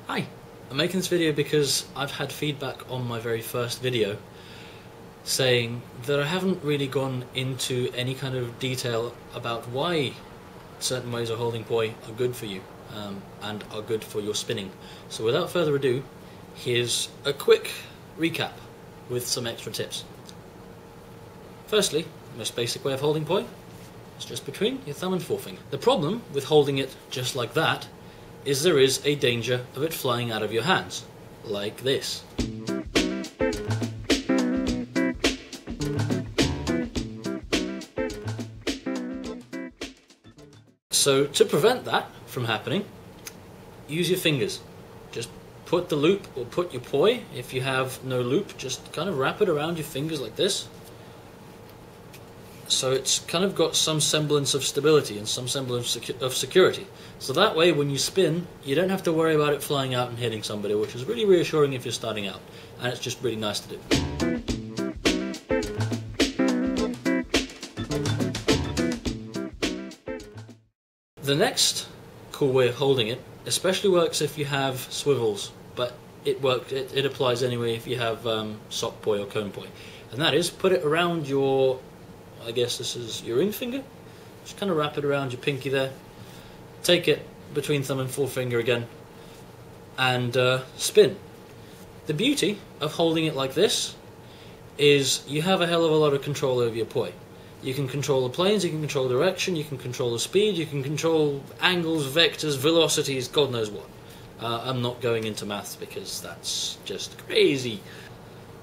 Hi, I'm making this video because I've had feedback on my very first video saying that I haven't really gone into any kind of detail about why certain ways of holding poi are good for you and are good for your spinning. So without further ado, here's a quick recap with some extra tips. Firstly, the most basic way of holding poi is just between your thumb and forefinger. The problem with holding it just like that is there is a danger of it flying out of your hands, like this. So to prevent that from happening, use your fingers. Just put the loop, or put your poi, if you have no loop, just kind of wrap it around your fingers like this. So it's kind of got some semblance of stability and some semblance of security. So that way when you spin, you don't have to worry about it flying out and hitting somebody, which is really reassuring if you're starting out. And it's just really nice to do. The next cool way of holding it especially works if you have swivels, but it applies anyway if you have sock poi or cone poi. And that is, put it around your, I guess this is your ring finger. Just kind of wrap it around your pinky there. Take it between thumb and forefinger again, and spin. The beauty of holding it like this is you have a hell of a lot of control over your poi. You can control the planes, you can control direction, you can control the speed, you can control angles, vectors, velocities, God knows what. I'm not going into maths because that's just crazy.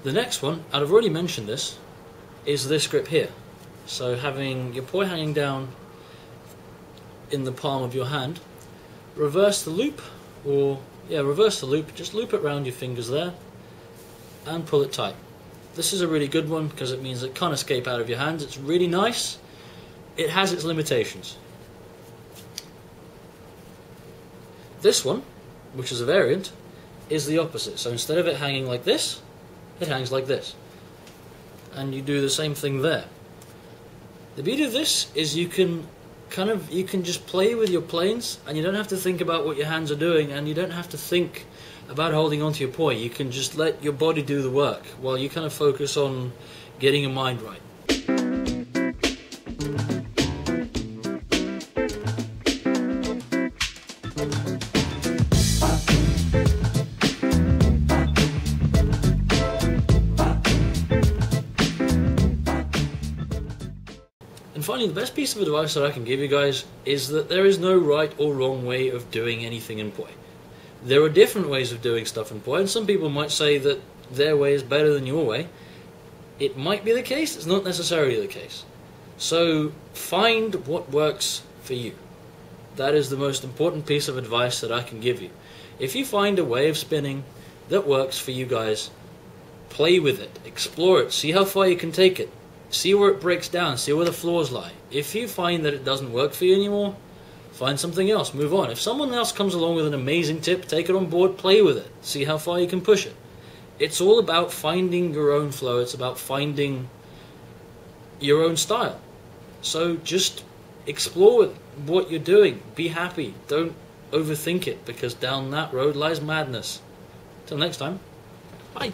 The next one, and I've already mentioned this, is this grip here. So having your poi hanging down in the palm of your hand, reverse the loop, just loop it around your fingers there and pull it tight. This is a really good one because it means it can't escape out of your hands. It's really nice. It has its limitations. This one, which is a variant, is the opposite. So instead of it hanging like this, it hangs like this. And you do the same thing there. The beauty of this is you can just play with your planes, and you don't have to think about what your hands are doing, and you don't have to think about holding onto your poi. You can just let your body do the work while you kind of focus on getting your mind right. And finally, the best piece of advice that I can give you guys is that there is no right or wrong way of doing anything in poi. There are different ways of doing stuff in poi, and some people might say that their way is better than your way. It might be the case, it's not necessarily the case. So find what works for you. That is the most important piece of advice that I can give you. If you find a way of spinning that works for you guys, play with it, explore it, see how far you can take it. See where it breaks down, see where the flaws lie. If you find that it doesn't work for you anymore, find something else, move on. If someone else comes along with an amazing tip, take it on board, play with it, see how far you can push it. It's all about finding your own flow, it's about finding your own style. So just explore what you're doing, be happy, don't overthink it, because down that road lies madness. Till next time, bye.